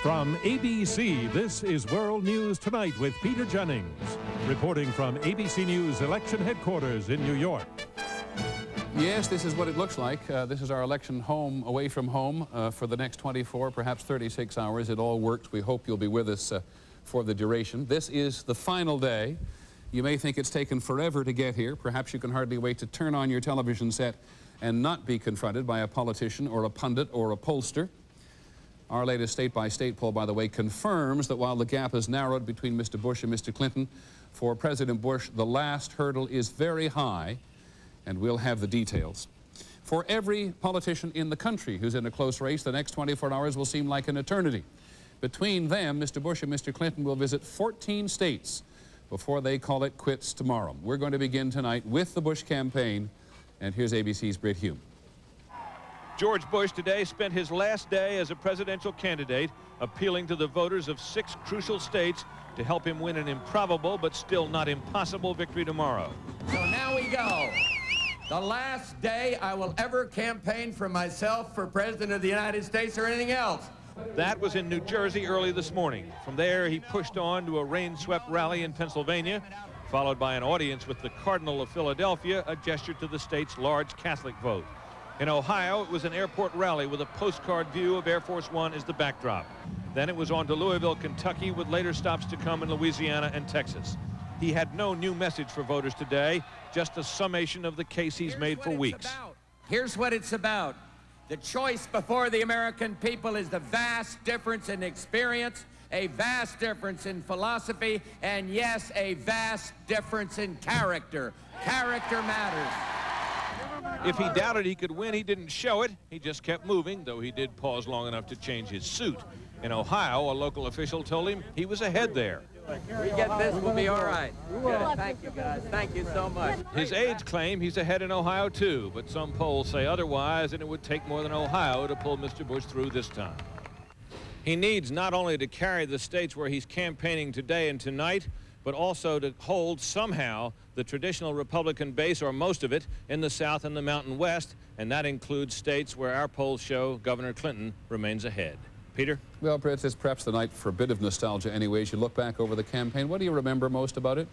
From ABC, this is World News Tonight with Peter Jennings, reporting from ABC News election headquarters in New York. Yes, this is what it looks like. This is our election home, away from home, for the next 24, perhaps 36 hours. It all worked. We hope you'll be with us for the duration. This is the final day. You may think it's taken forever to get here. Perhaps you can hardly wait to turn on your television set and not be confronted by a politician or a pundit or a pollster. Our latest state-by-state poll, by the way, confirms that while the gap has narrowed between Mr. Bush and Mr. Clinton, for President Bush, the last hurdle is very high, and we'll have the details. For every politician in the country who's in a close race, the next 24 hours will seem like an eternity. Between them, Mr. Bush and Mr. Clinton will visit 14 states before they call it quits tomorrow. We're going to begin tonight with the Bush campaign, and here's ABC's Britt Hume. George Bush today spent his last day as a presidential candidate appealing to the voters of 6 crucial states to help him win an improbable but still not impossible victory tomorrow. So now we go. The last day I will ever campaign for myself for President of the United States or anything else. That was in New Jersey early this morning. From there, he pushed on to a rain-swept rally in Pennsylvania, followed by an audience with the Cardinal of Philadelphia, a gesture to the state's large Catholic vote. In Ohio, it was an airport rally with a postcard view of Air Force One as the backdrop. Then it was on to Louisville, Kentucky, with later stops to come in Louisiana and Texas. He had no new message for voters today, just a summation of the case he's made for weeks. Here's what it's about. The choice before the American people is the vast difference in experience, a vast difference in philosophy, and yes, a vast difference in character. Character matters. If he doubted he could win, he didn't show it. He just kept moving, though he did pause long enough to change his suit. In Ohio, a local official told him he was ahead there. We get this, we'll be all right. Good. Thank you, guys. Thank you so much. His aides claim he's ahead in Ohio, too, but some polls say otherwise, and it would take more than Ohio to pull Mr. Bush through this time. He needs not only to carry the states where he's campaigning today and tonight, but also to hold somehow the traditional Republican base, or most of it, in the South and the Mountain West, and that includes states where our polls show Governor Clinton remains ahead. Peter? Well, Britt, it's perhaps the night for a bit of nostalgia anyways. You look back over the campaign. What do you remember most about it?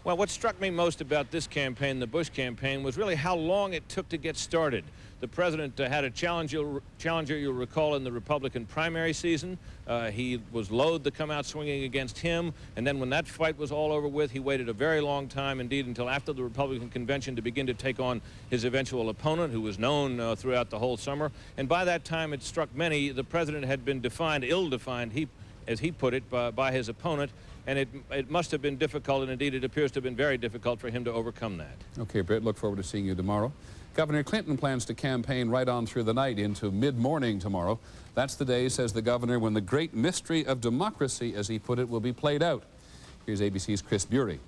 Well, what struck me most about this campaign, the Bush campaign, was really how long it took to get started. The president had a challenger, you'll recall, in the Republican primary season. He was loath to come out swinging against him, and then when that fight was all over with, he waited a very long time, indeed until after the Republican convention, to begin to take on his eventual opponent, who was known throughout the whole summer. And by that time, it struck many, the president had been defined, ill-defined, as he put it, by his opponent, and it must have been difficult, and indeed it appears to have been very difficult for him to overcome that. Okay, Britt, look forward to seeing you tomorrow. Governor Clinton plans to campaign right on through the night into mid-morning tomorrow. That's the day, says the governor, when the great mystery of democracy, as he put it, will be played out. Here's ABC's Chris Bury.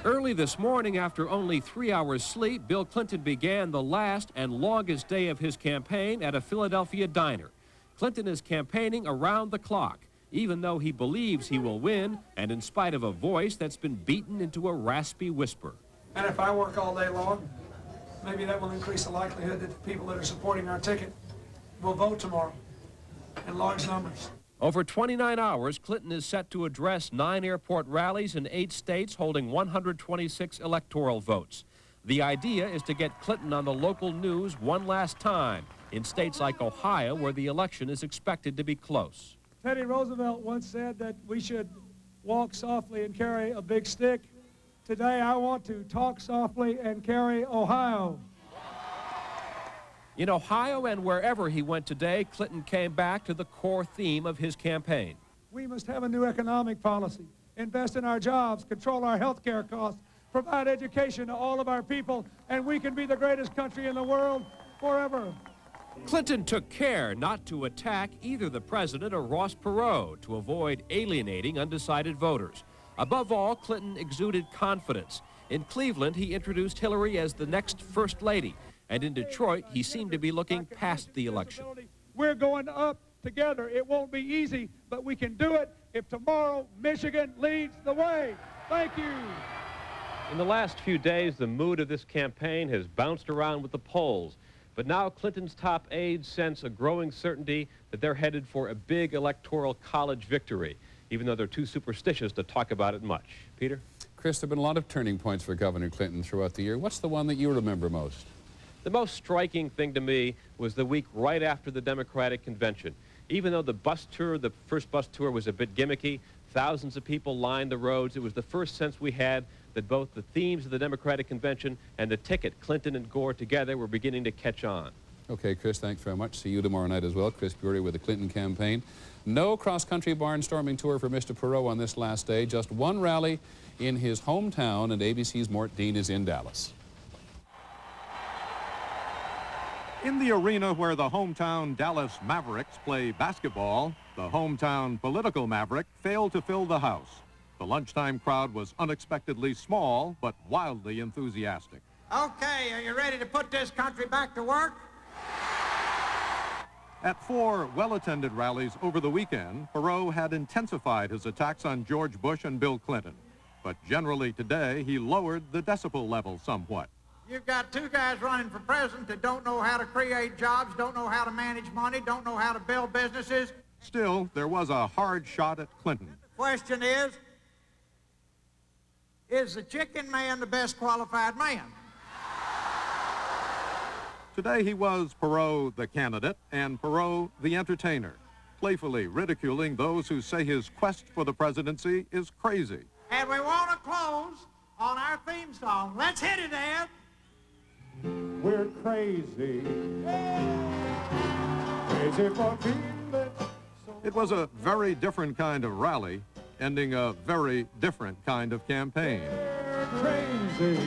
Early this morning, after only 3 hours sleep, Bill Clinton began the last and longest day of his campaign at a Philadelphia diner. Clinton is campaigning around the clock, even though he believes he will win, and in spite of a voice that's been beaten into a raspy whisper. And if I work all day long, maybe that will increase the likelihood that the people that are supporting our ticket will vote tomorrow in large numbers. Over 29 hours, Clinton is set to address 9 airport rallies in 8 states holding 126 electoral votes. The idea is to get Clinton on the local news one last time in states like Ohio, where the election is expected to be close. Teddy Roosevelt once said that we should walk softly and carry a big stick. Today, I want to talk softly and carry Ohio. In Ohio and wherever he went today, Clinton came back to the core theme of his campaign. We must have a new economic policy, invest in our jobs, control our health care costs, provide education to all of our people, and we can be the greatest country in the world forever. Clinton took care not to attack either the president or Ross Perot to avoid alienating undecided voters. Above all, Clinton exuded confidence. In Cleveland, he introduced Hillary as the next First Lady. And in Detroit, he seemed to be looking past the election. We're going up together. It won't be easy, but we can do it if tomorrow Michigan leads the way. Thank you. In the last few days, the mood of this campaign has bounced around with the polls. But now Clinton's top aides sense a growing certainty that they're headed for a big electoral college victory, even though they're too superstitious to talk about it much. Peter? Chris, there have been a lot of turning points for Governor Clinton throughout the year. What's the one that you remember most? The most striking thing to me was the week right after the Democratic convention. Even though the bus tour, the first bus tour, was a bit gimmicky, thousands of people lined the roads. It was the first sense we had that both the themes of the Democratic convention and the ticket, Clinton and Gore together, were beginning to catch on. Okay, Chris, thanks very much. See you tomorrow night as well. Chris Bury with the Clinton campaign. No cross-country barnstorming tour for Mr. Perot on this last day. Just one rally in his hometown, and ABC's Mort Dean is in Dallas. In the arena where the hometown Dallas Mavericks play basketball, the hometown political maverick failed to fill the house. The lunchtime crowd was unexpectedly small, but wildly enthusiastic. Okay, are you ready to put this country back to work? At 4 well-attended rallies over the weekend, Perot had intensified his attacks on George Bush and Bill Clinton. But generally today, he lowered the decibel level somewhat. You've got two guys running for president that don't know how to create jobs, don't know how to manage money, don't know how to build businesses. Still, there was a hard shot at Clinton. The question is the chicken man the best qualified man? Today he was Perot the candidate and Perot the entertainer, playfully ridiculing those who say his quest for the presidency is crazy. And we want to close on our theme song. Let's hit it, Ed. We're crazy. Crazy for feeling. It was a very different kind of rally, ending a very different kind of campaign. Crazy.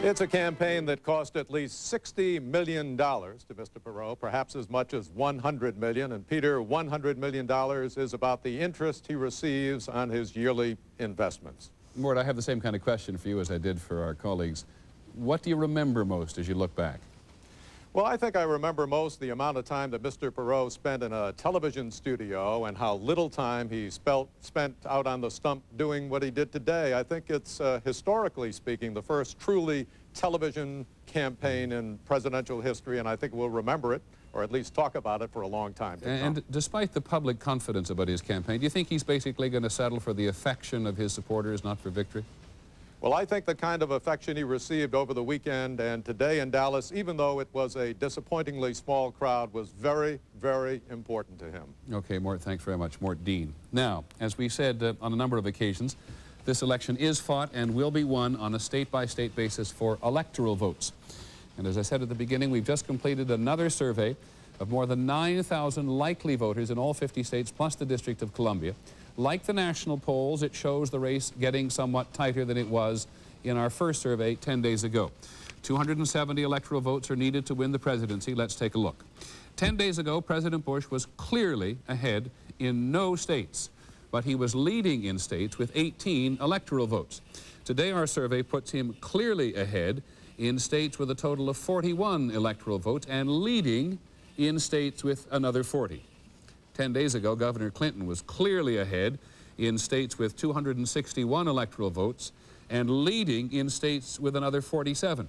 It's a campaign that cost at least $60 million to Mr. Perot, perhaps as much as $100 million. And Peter, $100 million is about the interest he receives on his yearly investments. Mort, I have the same kind of question for you as I did for our colleagues. What do you remember most as you look back? Well, I think I remember most the amount of time that Mr. Perot spent in a television studio and how little time he spent out on the stump doing what he did today. I think it's, historically speaking, the first truly television campaign in presidential history, and I think we'll remember it, or at least talk about it for a long time to come. And despite the public confidence about his campaign, do you think he's basically going to settle for the affection of his supporters, not for victory? Well, I think the kind of affection he received over the weekend and today in Dallas, even though it was a disappointingly small crowd, was very, very important to him. Okay, Mort, thanks very much. Mort Dean. Now, as we said on a number of occasions, this election is fought and will be won on a state-by-state basis for electoral votes. And as I said at the beginning, we've just completed another survey of more than 9,000 likely voters in all 50 states, plus the District of Columbia. Like the national polls, it shows the race getting somewhat tighter than it was in our first survey 10 days ago. 270 electoral votes are needed to win the presidency. Let's take a look. 10 days ago, President Bush was clearly ahead in no states, but he was leading in states with 18 electoral votes. Today, our survey puts him clearly ahead in states with a total of 41 electoral votes and leading in states with another 40. 10 days ago, Governor Clinton was clearly ahead in states with 261 electoral votes and leading in states with another 47.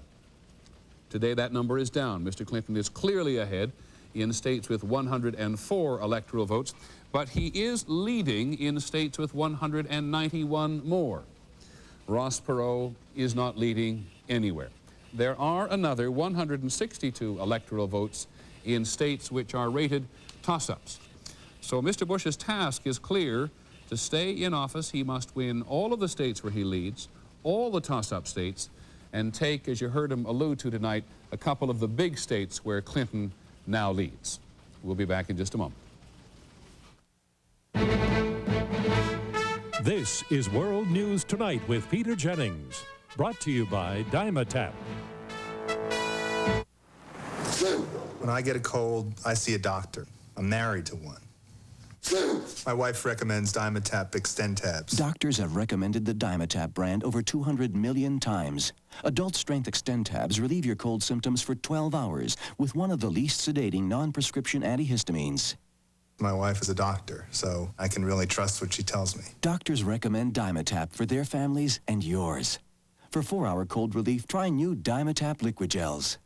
Today, that number is down. Mr. Clinton is clearly ahead in states with 104 electoral votes, but he is leading in states with 191 more. Ross Perot is not leading anywhere. There are another 162 electoral votes in states which are rated toss-ups. So Mr. Bush's task is clear. To stay in office, he must win all of the states where he leads, all the toss-up states, and take, as you heard him allude to tonight, a couple of the big states where Clinton now leads. We'll be back in just a moment. This is World News Tonight with Peter Jennings, brought to you by Dymatap. When I get a cold, I see a doctor. I'm married to one. My wife recommends Dymatap Extentabs. Doctors have recommended the Dymatap brand over 200 million times. Adult-strength Extentabs relieve your cold symptoms for 12 hours with one of the least sedating non-prescription antihistamines. My wife is a doctor, so I can really trust what she tells me. Doctors recommend Dymatap for their families and yours. For 4-hour cold relief, try new Dymatap liquid gels.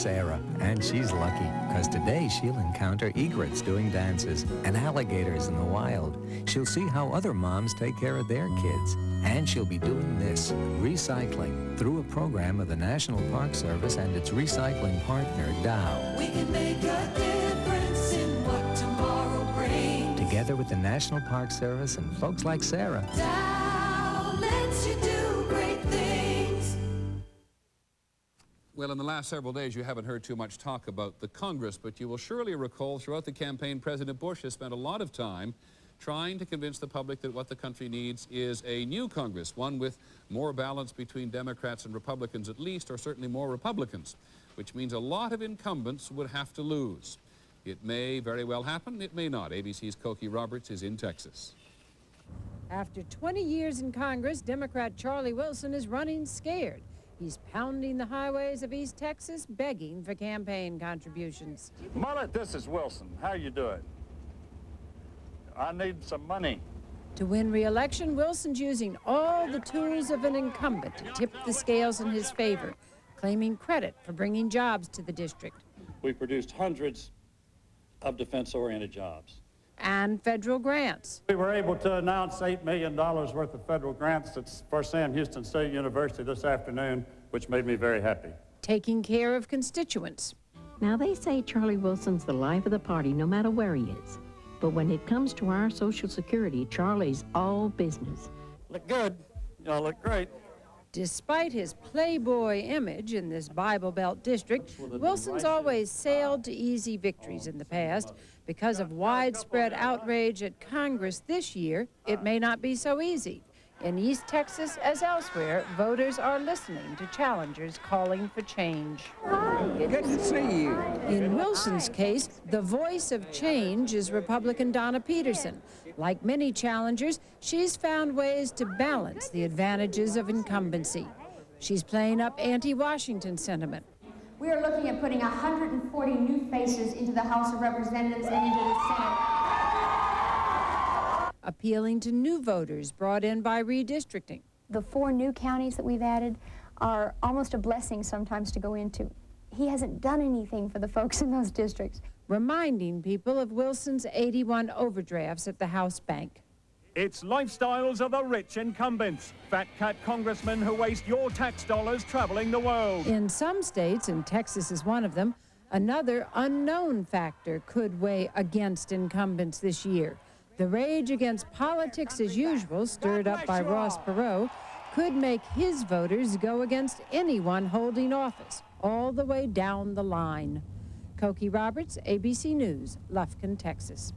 Sarah, and she's lucky, because today she'll encounter egrets doing dances and alligators in the wild. She'll see how other moms take care of their kids. And she'll be doing this, recycling, through a program of the National Park Service and its recycling partner, Dow. We can make a difference in what tomorrow brings. Together with the National Park Service and folks like Sarah. Dow lets you do great things. Well, in the last several days, you haven't heard too much talk about the Congress, but you will surely recall throughout the campaign, President Bush has spent a lot of time trying to convince the public that what the country needs is a new Congress, one with more balance between Democrats and Republicans at least, or certainly more Republicans, which means a lot of incumbents would have to lose. It may very well happen, it may not. ABC's Cokie Roberts is in Texas. After 20 years in Congress, Democrat Charlie Wilson is running scared. He's pounding the highways of East Texas, begging for campaign contributions. Mullet, this is Wilson. How you doing? I need some money. To win re-election, Wilson's using all the tools of an incumbent to tip the scales in his favor, claiming credit for bringing jobs to the district. We produced hundreds of defense-oriented jobs. And federal grants. We were able to announce $8 million worth of federal grants for Sam Houston State University this afternoon, which made me very happy. Taking care of constituents. Now, they say Charlie Wilson's the life of the party, no matter where he is. But when it comes to our Social Security, Charlie's all business. Look good. Y'all look great. Despite his playboy image in this Bible Belt district, Wilson's always sailed to easy victories in the past. Because of widespread outrage at Congress this year, it may not be so easy. In East Texas, as elsewhere, voters are listening to challengers calling for change. Good to see you. In Wilson's case, the voice of change is Republican Donna Peterson. Like many challengers, she's found ways to balance the advantages of incumbency. She's playing up anti-Washington sentiment. We are looking at putting 140 new faces into the House of Representatives and into the Senate. Appealing to new voters brought in by redistricting. The 4 new counties that we've added are almost a blessing sometimes to go into. He hasn't done anything for the folks in those districts. Reminding people of Wilson's 81 overdrafts at the House Bank. It's lifestyles of the rich incumbents, fat cat congressmen who waste your tax dollars traveling the world. In some states, and Texas is one of them, another unknown factor could weigh against incumbents this year. The rage against politics as usual, stirred up by Ross Perot, could make his voters go against anyone holding office, all the way down the line. Cokie Roberts, ABC News, Lufkin, Texas.